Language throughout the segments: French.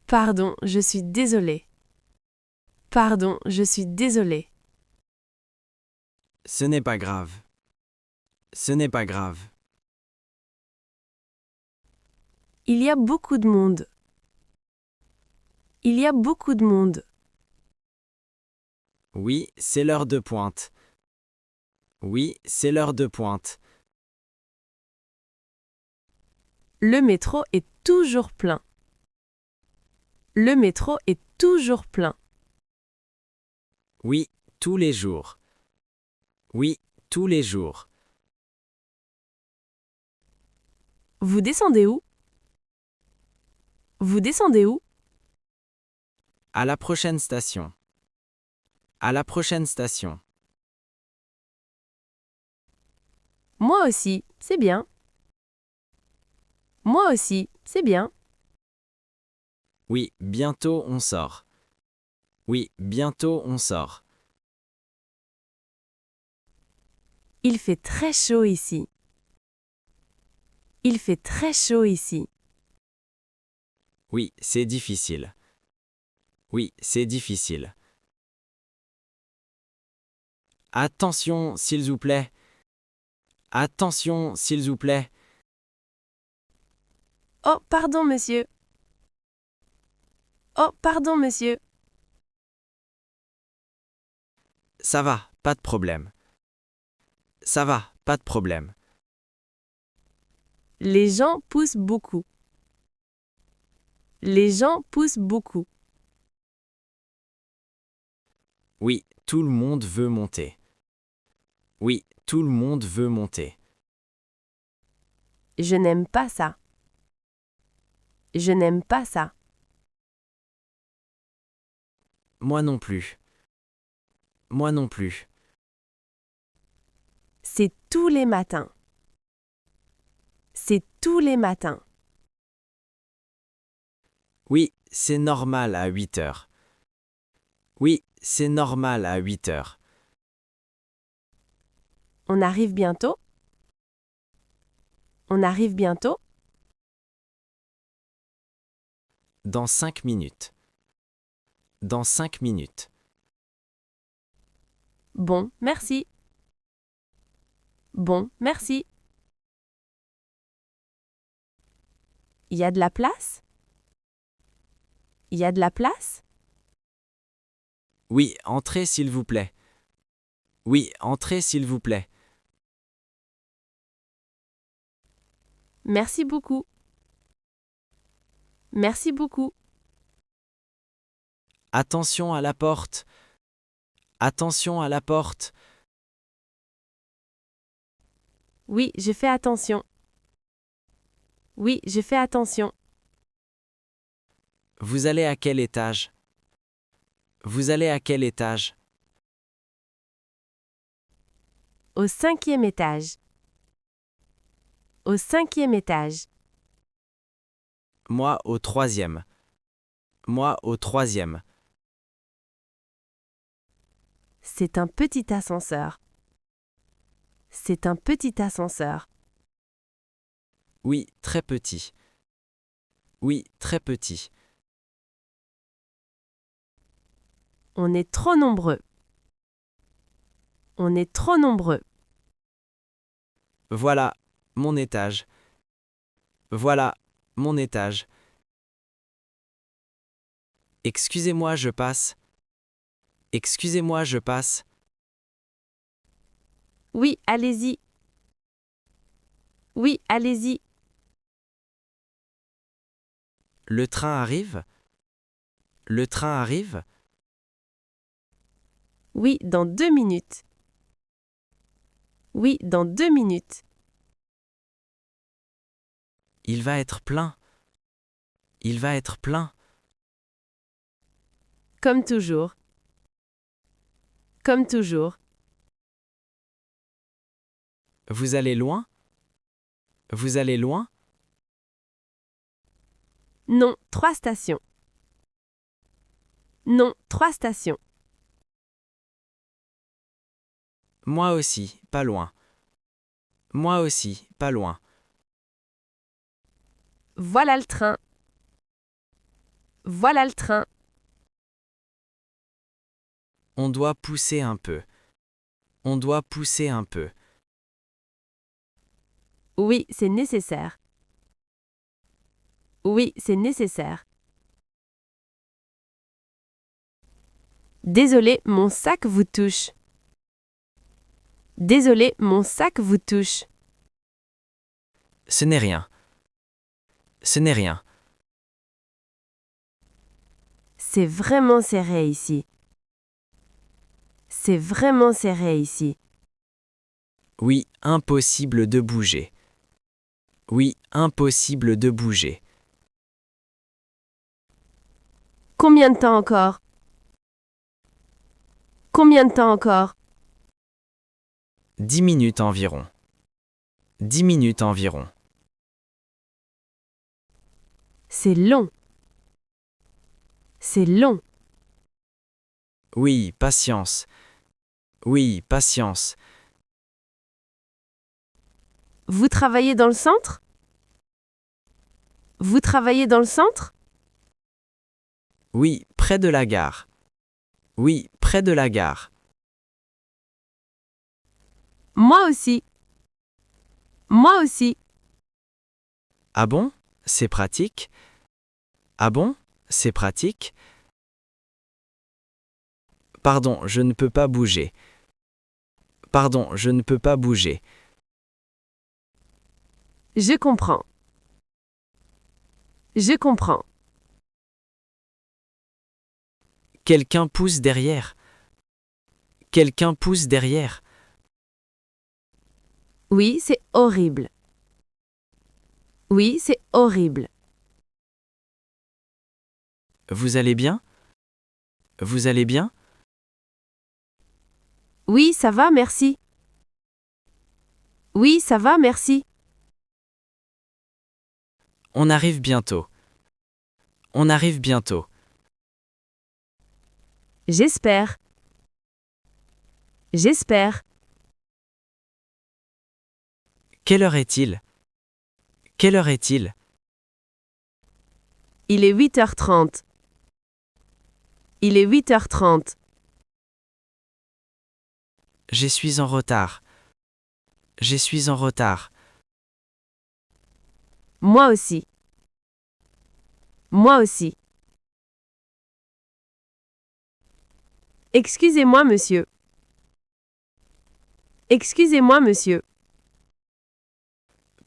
Pardon, je suis désolé. Pardon, je suis désolé. Ce n'est pas grave. Ce n'est pas grave. Il y a beaucoup de monde. Il y a beaucoup de monde. Oui, c'est l'heure de pointe. Oui, c'est l'heure de pointe. Le métro est toujours plein. Le métro est toujours plein. Oui, tous les jours. Oui, tous les jours. Vous descendez où? Vous descendez où? À la prochaine station. À la prochaine station. Moi aussi, c'est bien. Moi aussi, c'est bien. Oui, bientôt on sort. Oui, bientôt on sort. Il fait très chaud ici. Il fait très chaud ici. Oui, c'est difficile. Oui, c'est difficile. Attention, s'il vous plaît. Attention, s'il vous plaît. Oh, pardon, monsieur. Oh, pardon, monsieur. Ça va, pas de problème. Ça va, pas de problème. Les gens poussent beaucoup. Les gens poussent beaucoup. Oui, tout le monde veut monter. Oui, tout le monde veut monter. Je n'aime pas ça. Je n'aime pas ça. Moi non plus. Moi non plus. C'est tous les matins. C'est tous les matins. Oui, c'est normal à 8 heures. Oui, c'est normal à 8 heures. On arrive bientôt? On arrive bientôt? Dans 5 minutes. Dans 5 minutes. Bon, merci. Bon, merci. Il y a de la place? Il y a de la place? Oui, entrez s'il vous plaît. Oui, entrez s'il vous plaît. Merci beaucoup. Merci beaucoup. Attention à la porte. Attention à la porte. Oui, je fais attention. Oui, je fais attention. Vous allez à quel étage? Vous allez à quel étage? Au 5e étage. Au 5e étage. Moi au 3e. Moi au 3e. C'est un petit ascenseur. C'est un petit ascenseur. Oui, très petit. Oui, très petit. On est trop nombreux. On est trop nombreux. Voilà, mon étage. Voilà, mon étage. Excusez-moi, je passe. Excusez-moi, je passe. Oui, allez-y. Oui, allez-y. Le train arrive? Le train arrive? Oui, dans 2 minutes. Oui, dans 2 minutes. Il va être plein. Il va être plein. Comme toujours. Comme toujours. Vous allez loin? Vous allez loin? Non, 3 stations. Non, 3 stations. Moi aussi, pas loin. Moi aussi, pas loin. Voilà le train. Voilà le train. On doit pousser un peu. On doit pousser un peu. Oui, c'est nécessaire. Oui, c'est nécessaire. Désolé, mon sac vous touche. Désolé, mon sac vous touche. Ce n'est rien. Ce n'est rien. C'est vraiment serré ici. C'est vraiment serré ici. Oui, impossible de bouger. Oui, impossible de bouger. Combien de temps encore? Combien de temps encore? 10 minutes environ. 10 minutes environ. C'est long. C'est long. Oui, patience. Oui, patience. Vous travaillez dans le centre? Vous travaillez dans le centre? Oui, près de la gare. Oui, près de la gare. Moi aussi. Moi aussi. Ah bon? C'est pratique? Ah bon? C'est pratique? Pardon, je ne peux pas bouger. Pardon, je ne peux pas bouger. Je comprends. Je comprends. Quelqu'un pousse derrière. Quelqu'un pousse derrière. Oui, c'est horrible. Oui, c'est horrible. Vous allez bien? Vous allez bien? Oui, ça va, merci. Oui, ça va, merci. On arrive bientôt. On arrive bientôt. J'espère. J'espère. Quelle heure est-il? Quelle heure est-il? Il est 8h30. Il est 8h30. Je suis en retard. Je suis en retard. Moi aussi. Moi aussi. Excusez-moi, monsieur. Excusez-moi, monsieur.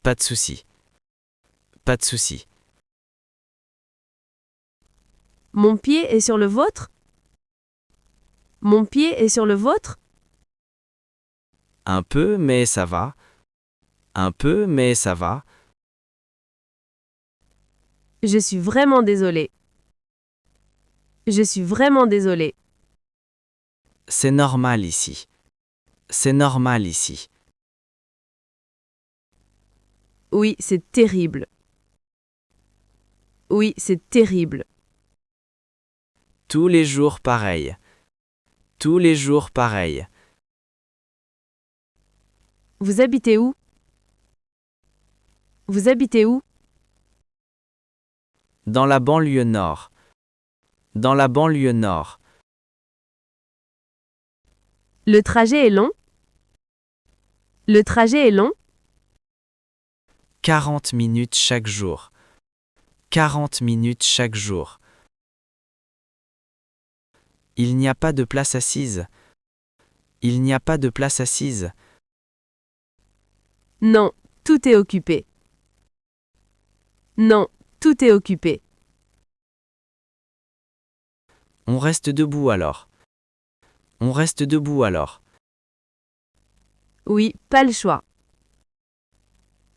Pas de souci. Pas de souci. Mon pied est sur le vôtre? Mon pied est sur le vôtre? Un peu, mais ça va. Un peu, mais ça va. Je suis vraiment désolé. Je suis vraiment désolé. C'est normal ici. C'est normal ici. Oui, c'est terrible. Oui, c'est terrible. Tous les jours pareil. Tous les jours pareil. Vous habitez où? Vous habitez où? Dans la banlieue nord. Dans la banlieue nord. Le trajet est long? Le trajet est long? 40 minutes chaque jour. 40 minutes chaque jour. Il n'y a pas de place assise. Il n'y a pas de place assise. Non, tout est occupé. Non, tout est occupé. On reste debout alors. On reste debout alors. Oui, pas le choix.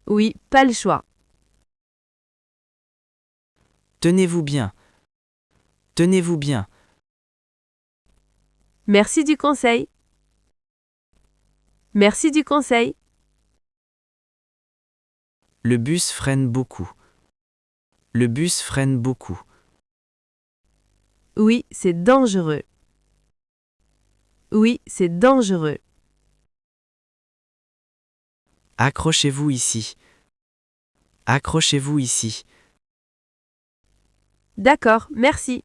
Oui, pas le choix. Tenez-vous bien. Tenez-vous bien. Merci du conseil. Merci du conseil. Le bus freine beaucoup. Le bus freine beaucoup. Oui, c'est dangereux. Oui, c'est dangereux. Accrochez-vous ici. Accrochez-vous ici. D'accord, merci.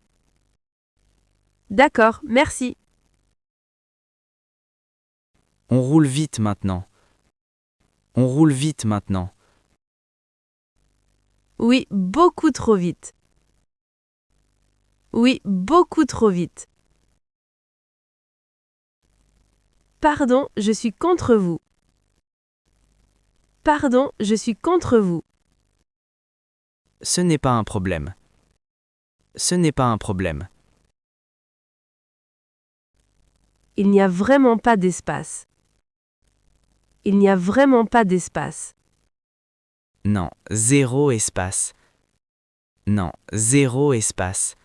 D'accord, merci. On roule vite maintenant. On roule vite maintenant. Oui, beaucoup trop vite. Oui, beaucoup trop vite. Pardon, je suis contre vous. Pardon, je suis contre vous. Ce n'est pas un problème. Ce n'est pas un problème. Il n'y a vraiment pas d'espace. Il n'y a vraiment pas d'espace. Non, zéro espace. Non, zéro espace.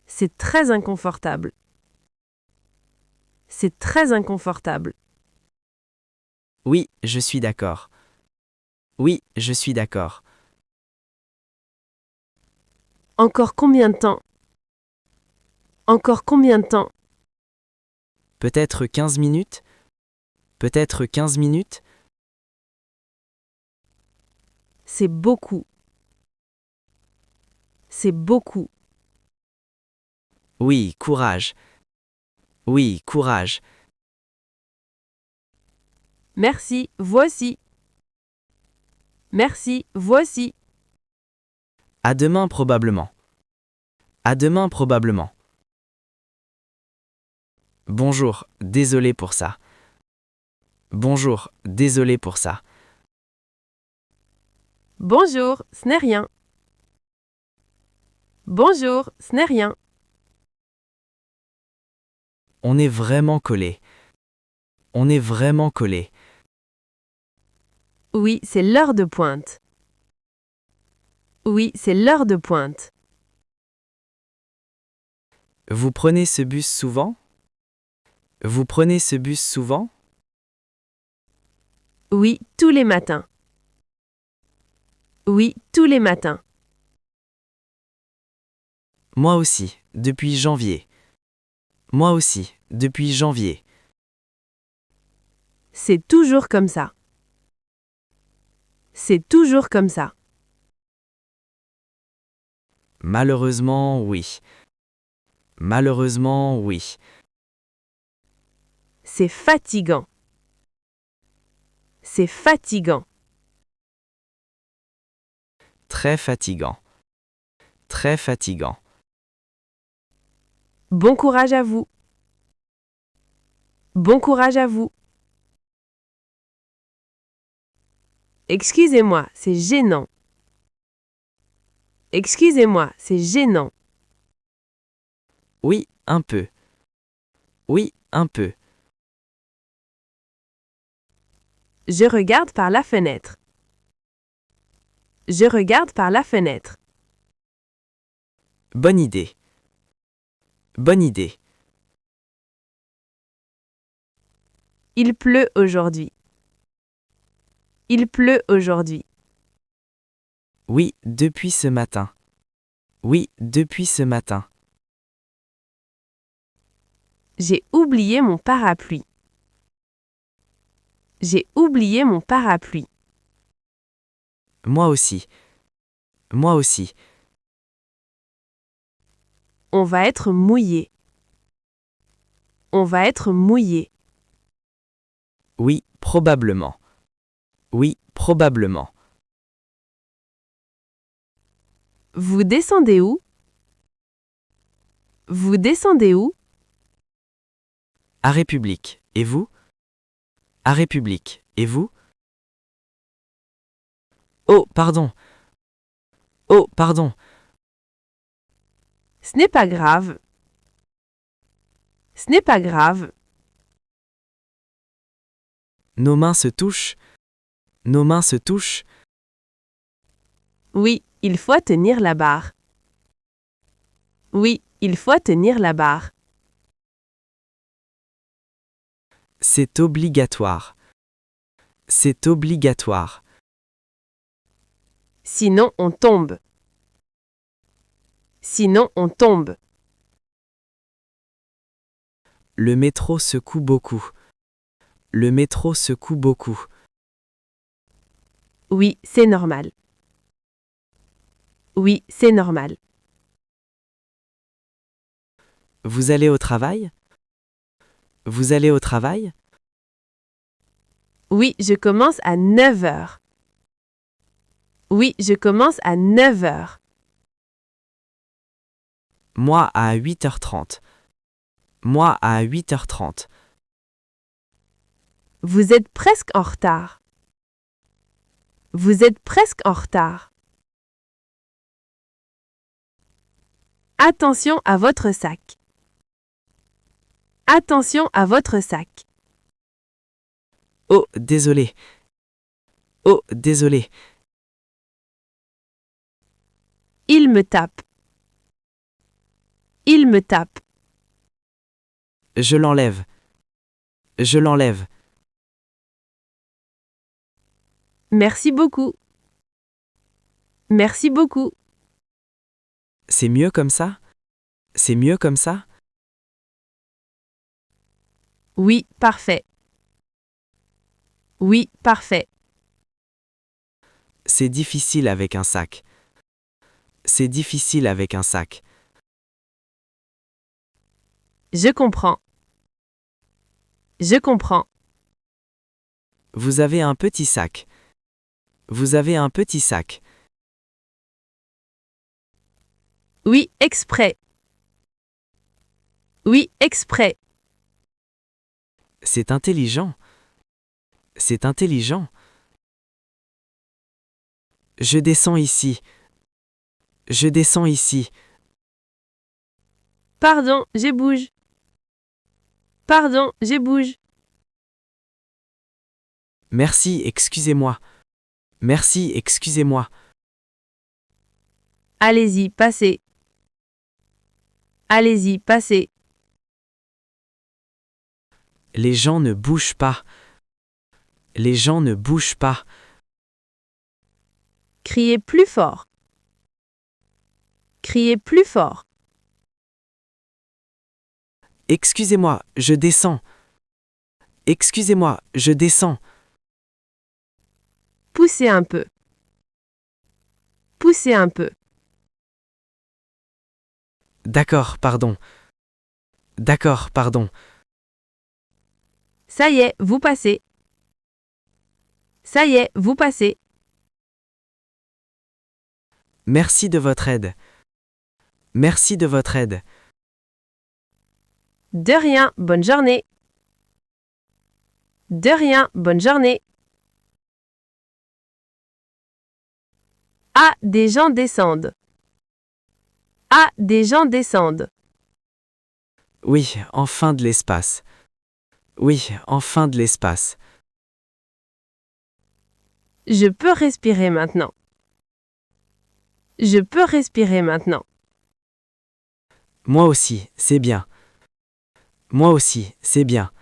C'est très inconfortable. C'est très inconfortable. Oui, je suis d'accord. Oui, je suis d'accord. Encore combien de temps? Encore combien de temps? Peut-être 15 minutes? Peut-être 15 minutes? C'est beaucoup. C'est beaucoup. Oui, courage. Oui, courage. Merci, voici. Merci, voici. À demain probablement. À demain probablement. Bonjour, désolé pour ça. Bonjour, désolé pour ça. Bonjour, ce n'est rien. Bonjour, ce n'est rien. On est vraiment collé. On est vraiment collé. Oui, c'est l'heure de pointe. Oui, c'est l'heure de pointe. Vous prenez ce bus souvent? Vous prenez ce bus souvent? Oui, tous les matins. Oui, tous les matins. Moi aussi, depuis janvier. Moi aussi, depuis janvier. C'est toujours comme ça. C'est toujours comme ça. Malheureusement, oui. Malheureusement, oui. C'est fatigant. C'est fatigant. Très fatigant. Très fatigant. Bon courage à vous. Bon courage à vous. Excusez-moi, c'est gênant. Excusez-moi, c'est gênant. Oui, un peu. Oui, un peu. Je regarde par la fenêtre. Je regarde par la fenêtre. Bonne idée. Bonne idée. Il pleut aujourd'hui. Il pleut aujourd'hui. Oui, depuis ce matin. Oui, depuis ce matin. J'ai oublié mon parapluie. J'ai oublié mon parapluie. Moi aussi. Moi aussi. On va être mouillé. On va être mouillé. Oui, probablement. Oui, probablement. Vous descendez où? Vous descendez où? À République. Et vous? À République. Et vous? Oh, pardon. Oh, pardon. Ce n'est pas grave. Ce n'est pas grave. Nos mains se touchent. Nos mains se touchent. Oui, il faut tenir la barre. Oui, il faut tenir la barre. C'est obligatoire. C'est obligatoire. Sinon on tombe. Sinon on tombe. Le métro secoue beaucoup. Le métro secoue beaucoup. Oui, c'est normal. Oui, c'est normal. Vous allez au travail? Vous allez au travail? Oui, je commence à 9 heures. Oui, je commence à 9 heures. Moi à 8h30. Moi à 8h30. Vous êtes presque en retard. Vous êtes presque en retard. Attention à votre sac. Attention à votre sac. Oh, désolé. Oh, désolé. Il me tape. Il me tape. Je l'enlève. Je l'enlève. Merci beaucoup. Merci beaucoup. C'est mieux comme ça? C'est mieux comme ça? Oui, parfait. Oui, parfait. C'est difficile avec un sac. C'est difficile avec un sac. Je comprends. Je comprends. Vous avez un petit sac. Vous avez un petit sac. Oui, exprès. Oui, exprès. C'est intelligent. C'est intelligent. Je descends ici. Je descends ici. Pardon, je bouge. Pardon, je bouge. Merci, excusez-moi. Merci, excusez-moi. Allez-y, passez. Allez-y, passez. Les gens ne bougent pas. Les gens ne bougent pas. Criez plus fort. Criez plus fort. Excusez-moi, je descends. Excusez-moi, je descends. Poussez un peu. Poussez un peu. D'accord, pardon. D'accord, pardon. Ça y est, vous passez. Ça y est, vous passez. Merci de votre aide. Merci de votre aide. De rien, bonne journée. De rien, bonne journée. Ah, des gens descendent. Ah, des gens descendent. Oui, enfin de l'espace. Oui, enfin de l'espace. Je peux respirer maintenant. Je peux respirer maintenant. Moi aussi, c'est bien. Moi aussi, c'est bien.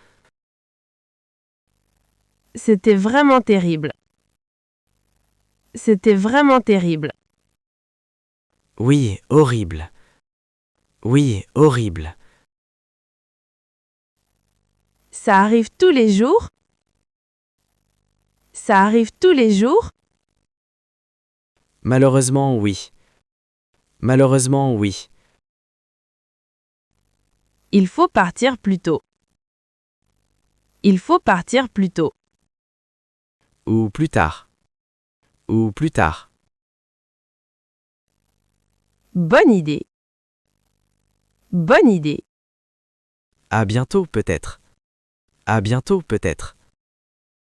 C'était vraiment terrible. C'était vraiment terrible. Oui, horrible. Oui, horrible. Ça arrive tous les jours? Ça arrive tous les jours? Malheureusement, oui. Malheureusement, oui. Il faut partir plus tôt. Il faut partir plus tôt. Ou plus tard. Ou plus tard. Bonne idée. Bonne idée. À bientôt peut-être. À bientôt peut-être.